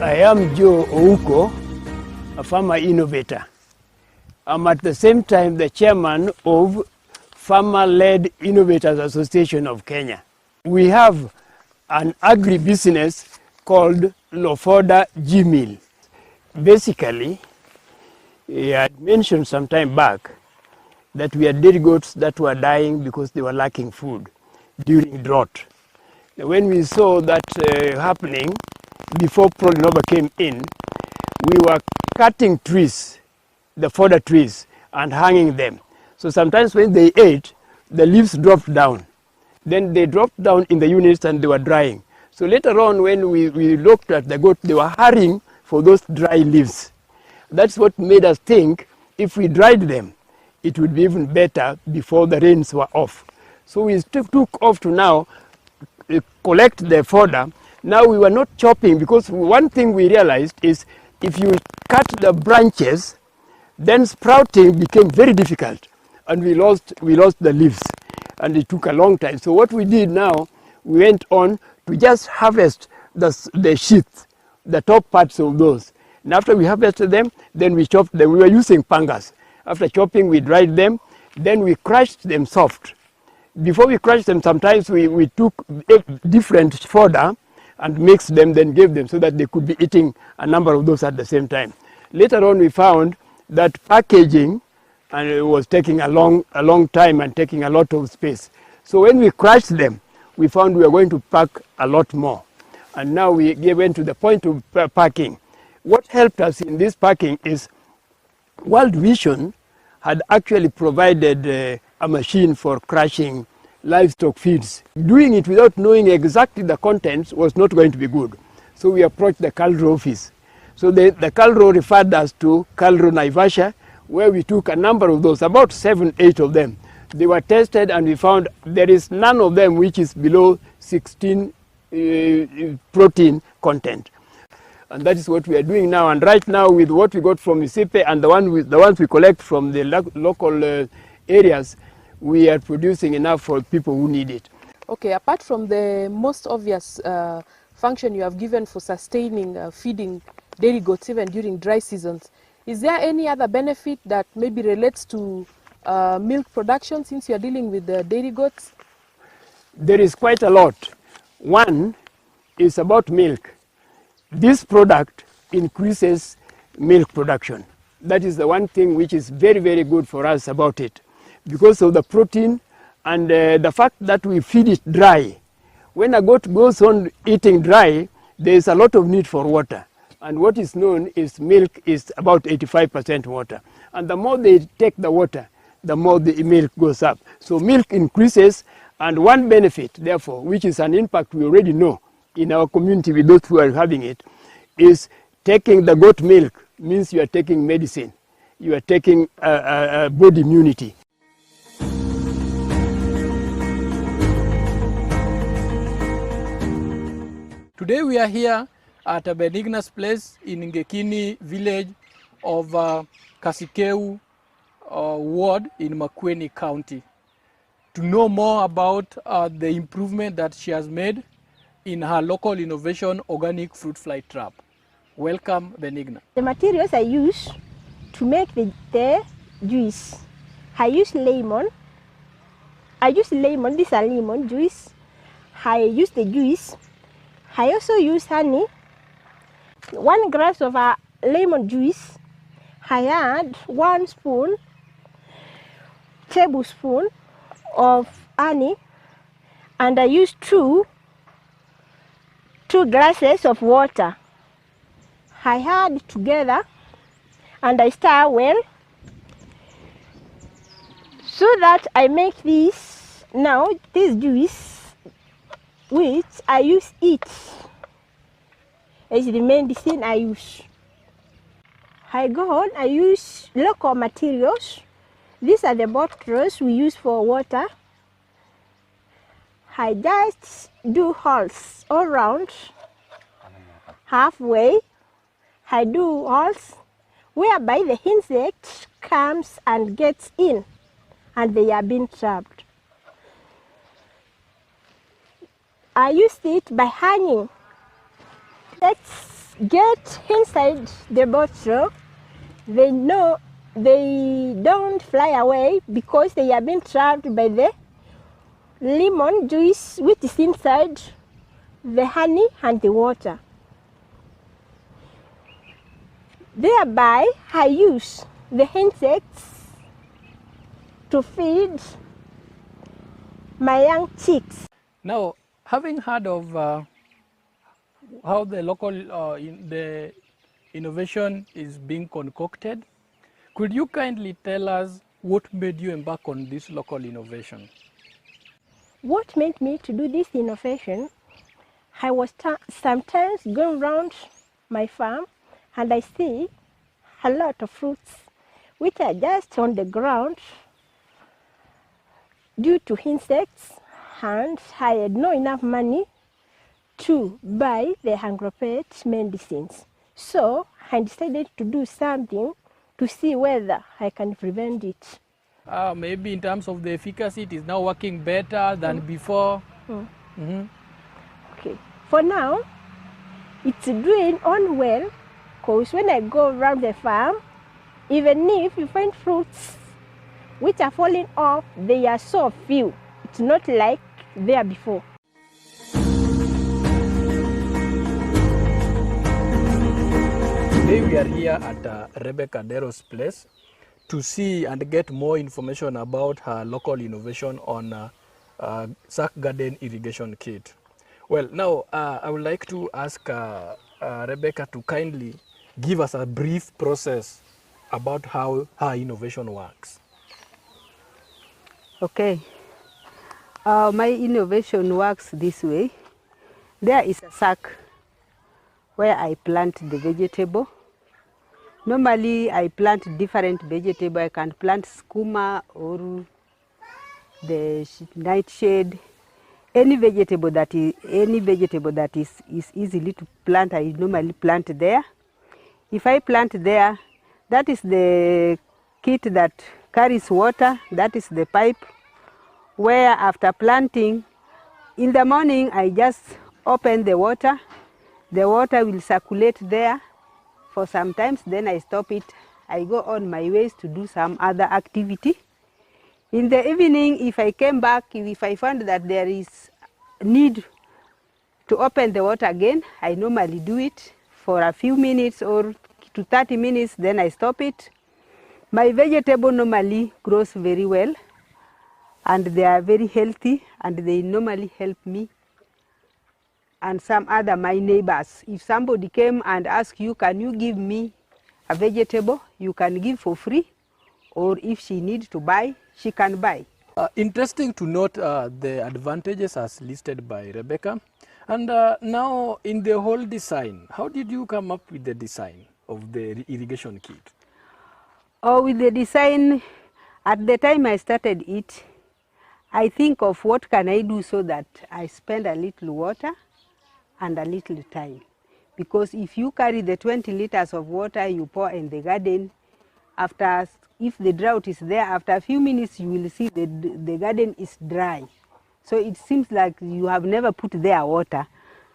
I am Joe Ouko, a farmer innovator. I'm at the same time the chairman of Farmer-Led Innovators Association of Kenya. We have an agribusiness called LOFODA-G-Meal. Basically, I had mentioned some time back that we had dairy goats that were dying because they were lacking food during drought. When we saw that happening, before Prolinova came in, we were cutting trees, the fodder trees, and hanging them. So sometimes when they ate, the leaves dropped down. Then they dropped down in the units and they were drying. So later on when we looked at the goat, they were hurrying for those dry leaves. That's what made us think if we dried them, it would be even better before the rains were off. So we took off to now collect the fodder. Now we were not chopping, because one thing we realized is if you cut the branches, then sprouting became very difficult, and we lost the leaves, and it took a long time. So what we did now, we went on to just harvest the sheath, the top parts of those. And after we harvested them, then we chopped them. We were using pangas. After chopping, we dried them, then we crushed them soft. Before we crushed them, sometimes we took different fodder and mixed them, then gave them so that they could be eating a number of those at the same time. Later on, we found that packaging and it was taking a long time and taking a lot of space. So when we crushed them, we found we were going to pack a lot more. And now we went to the point of packing. What helped us in this packing is World Vision had actually provided a machine for crushing livestock feeds. Doing it without knowing exactly the contents was not going to be good. So we approached the KALRO office. So the KALRO referred us to KALRO Naivasha, where we took a number of those, about 7, 8 of them. They were tested and we found there is none of them which is below 16 protein content. And that is what we are doing now. And right now, with what we got from Isipe and the ones we collect from the local areas, we are producing enough for people who need it. Okay, apart from the most obvious function you have given for sustaining feeding dairy goats even during dry seasons, is there any other benefit that maybe relates to milk production since you are dealing with the dairy goats? There is quite a lot. One is about milk. This product increases milk production. That is the one thing which is very, very good for us about it, because of the protein and the fact that we feed it dry. When a goat goes on eating dry, there is a lot of need for water. And what is known is milk is about 85% water. And the more they take the water, the more the milk goes up. So milk increases, and one benefit, therefore, which is an impact we already know in our community with those who are having it, is taking the goat milk means you are taking medicine. You are taking body immunity. Today we are here at Benigna's place in Ngekini village of Kasikeu ward in Makueni County to know more about the improvement that she has made in her local innovation organic fruit fly trap. Welcome, Benigna. The materials I use to make the juice, I use lemon. This is a lemon juice. I use the juice. I also use honey. 1 glass of lemon juice. I add 1 tablespoon of honey, and I use 2 glasses of water. I add together and I stir well so that I make this juice, which I use it as the medicine I use. I go on, I use local materials. These are the bottles we use for water. I just do holes all around. Halfway, I do holes whereby the insect comes and gets in, and they are being trapped. I used it by hanging. Let's get inside the bottle, they know they don't fly away because they have been trapped by the lemon juice which is inside the honey and the water. Thereby, I use the insects to feed my young chicks. Now, having heard of how the local the innovation is being concocted, could you kindly tell us what made you embark on this local innovation? What made me to do this innovation? I was sometimes going around my farm and I see a lot of fruits which are just on the ground due to insects, and I had not enough money to buy the Angropet medicines. So I decided to do something to see whether I can prevent it. Maybe in terms of the efficacy, it is now working better than before. Okay, for now, it's doing on well, because when I go around the farm, even if you find fruits which are falling off, they are so few. It's not like there before. Today we are here at Rebecca Dero's place to see and get more information about her local innovation on sack garden irrigation kit. Well, now I would like to ask Rebecca to kindly give us a brief process about how her innovation works. Okay, my innovation works this way. There is a sack where I plant the vegetable. Normally I plant different vegetable. I can plant skuma or the nightshade. Any vegetable that is easily to plant, I normally plant there. If I plant there, that is the kit that carries water. That is the pipe where after planting, in the morning I just open the water. The water will circulate there for some times, then I stop it. I go on my ways to do some other activity. In the evening, if I came back, if I found that there is need to open the water again, I normally do it for a few minutes or to 30 minutes, then I stop it. My vegetable normally grows very well and they are very healthy and they normally help me and some other my neighbors. If somebody came and asked you, can you give me a vegetable, you can give for free, or if she needs to buy, she can buy. Interesting to note the advantages as listed by Rebecca. And now in the whole design, how did you come up with the design of the irrigation kit? Oh, with the design, at the time I started it, I think of what can I do so that I spend a little water and a little time. Because if you carry the 20 liters of water you pour in the garden, if the drought is there, after a few minutes you will see the garden is dry. So it seems like you have never put there water.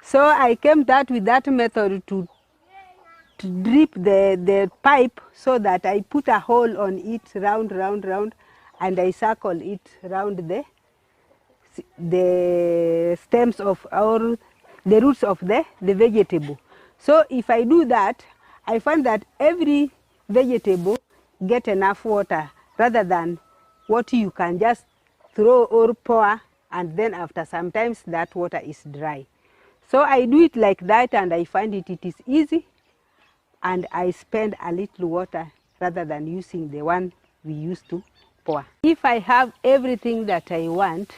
So I came with that method to drip the pipe so that I put a hole on it round, and I circle it round the stems of or the roots of the vegetable. So if I do that, I find that every vegetable get enough water rather than what you can just throw or pour and then after sometimes that water is dry. So I do it like that and I find it is easy and I spend a little water rather than using the one we used to pour. If I have everything that I want,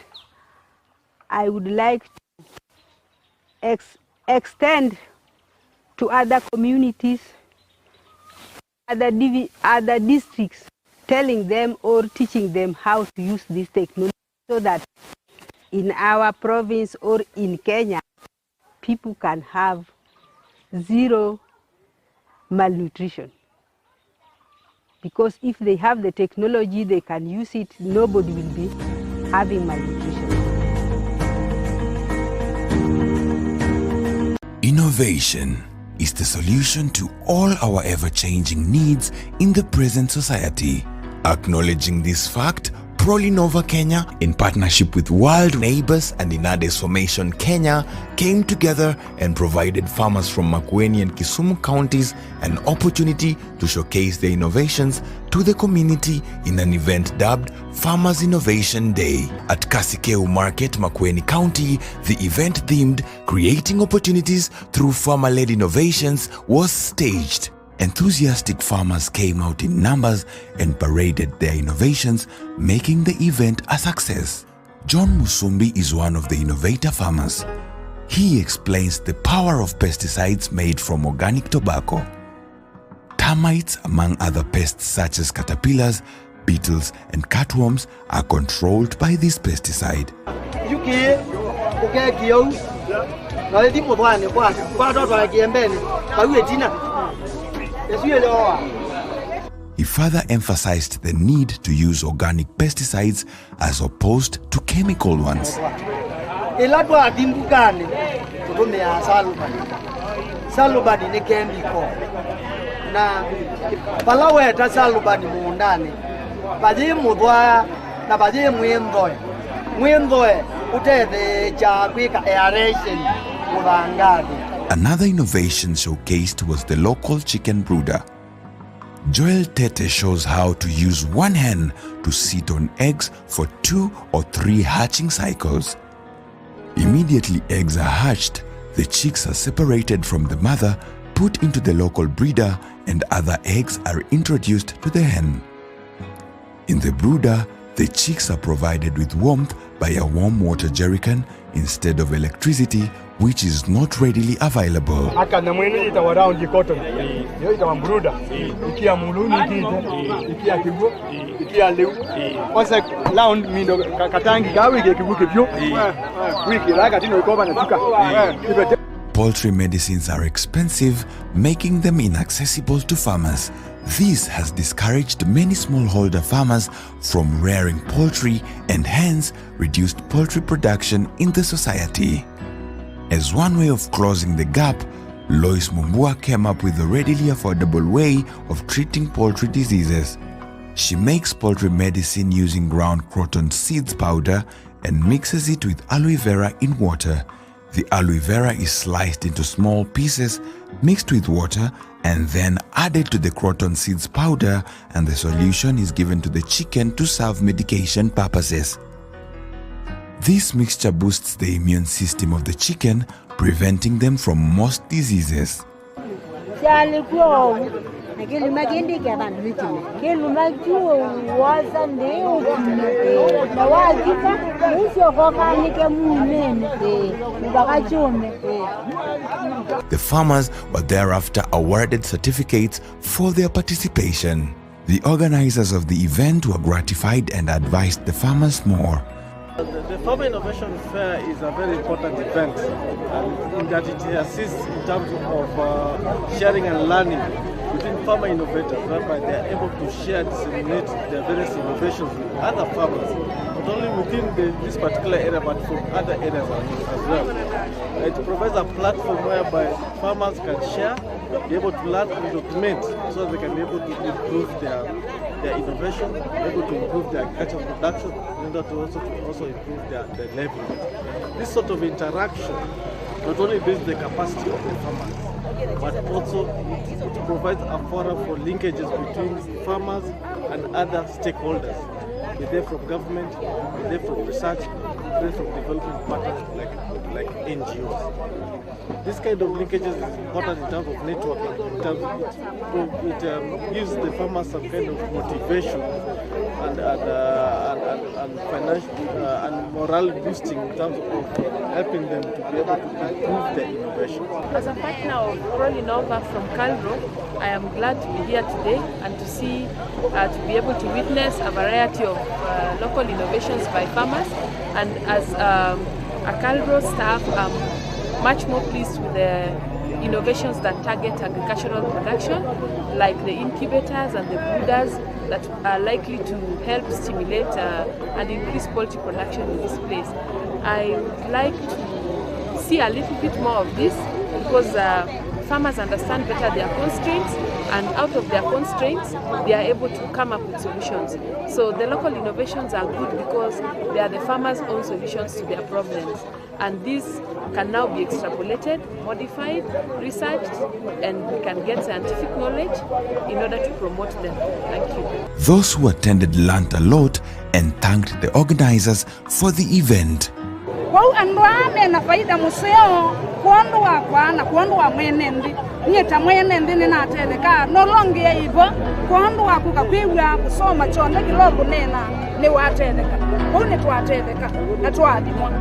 I would like to extend to other communities, other districts, telling them or teaching them how to use this technology so that in our province or in Kenya, people can have zero malnutrition. Because if they have the technology, they can use it, nobody will be having malnutrition. Innovation is the solution to all our ever-changing needs in the present society. Acknowledging this fact, ProLinova Kenya, in partnership with World Neighbors and Inades Formation Kenya, came together and provided farmers from Makueni and Kisumu counties an opportunity to showcase their innovations to the community in an event dubbed Farmers Innovation Day. At Kasikeu Market, Makueni County, the event themed Creating Opportunities Through Farmer-Led Innovations was staged. Enthusiastic farmers came out in numbers and paraded their innovations, making the event a success. John Musumbi is one of the innovator farmers. He explains the power of pesticides made from organic tobacco. Termites, among other pests such as caterpillars, beetles, and cutworms, are controlled by this pesticide. He further emphasized the need to use organic pesticides as opposed to chemical ones. Another innovation showcased was the local chicken brooder. Joel Tete shows how to use one hen to sit on eggs for 2 or 3 hatching cycles. Immediately eggs are hatched, the chicks are separated from the mother, put into the local breeder, and other eggs are introduced to the hen. In the brooder, the chicks are provided with warmth by a warm water jerrycan instead of electricity, which is not readily available. Poultry medicines are expensive, making them inaccessible to farmers. This has discouraged many smallholder farmers from rearing poultry and hence reduced poultry production in the society. As one way of closing the gap, Lois Muumbua came up with a readily affordable way of treating poultry diseases. She makes poultry medicine using ground croton seeds powder and mixes it with aloe vera in water. The aloe vera is sliced into small pieces, mixed with water, and then added to the croton seeds powder, and the solution is given to the chicken to serve medication purposes. This mixture boosts the immune system of the chicken, preventing them from most diseases. The farmers were thereafter awarded certificates for their participation. The organizers of the event were gratified and advised the farmers more. The Farmer Innovation Fair is a very important event in that it assists in terms of sharing and learning between farmer innovators, whereby they are able to share, disseminate their various innovations with other farmers, not only within this particular area but from other areas as well. It provides a platform whereby farmers can share, be able to learn and document so they can be able to improve their innovation, able to improve their agricultural production, in order to also improve their livelihood. This sort of interaction not only builds the capacity of the farmers, but also it provides a forum for linkages between farmers and other stakeholders, be they from government, be they from research, be they from development partners like NGOs. This kind of linkages is important in terms of networking. It gives the farmers some kind of motivation and financial and morale boosting in terms of helping them to be able to improve their innovation. As a partner of ProLinova from Calro, I am glad to be here today and to see, to be able to witness a variety of local innovations by farmers. And as a Calro staff, I'm much more pleased with the innovations that target agricultural production, like the incubators and the brooders that are likely to help stimulate and increase poultry production in this place. I would like to see a little bit more of this because farmers understand better their constraints, and out of their constraints, they are able to come up with solutions. So the local innovations are good because they are the farmers' own solutions to their problems. And these can now be extrapolated, modified, researched, and we can get scientific knowledge in order to promote them. Thank you. Those who attended learned a lot and thanked the organizers for the event. Wau andwame na faida museo kuondoa kwana kuondoa mwenendi nyeta mwenendi nina teleka no longe hivyo kuondoa kukakwibwa kusoma chonde kilogo nena ni wateleka une twateleka na twadimwa.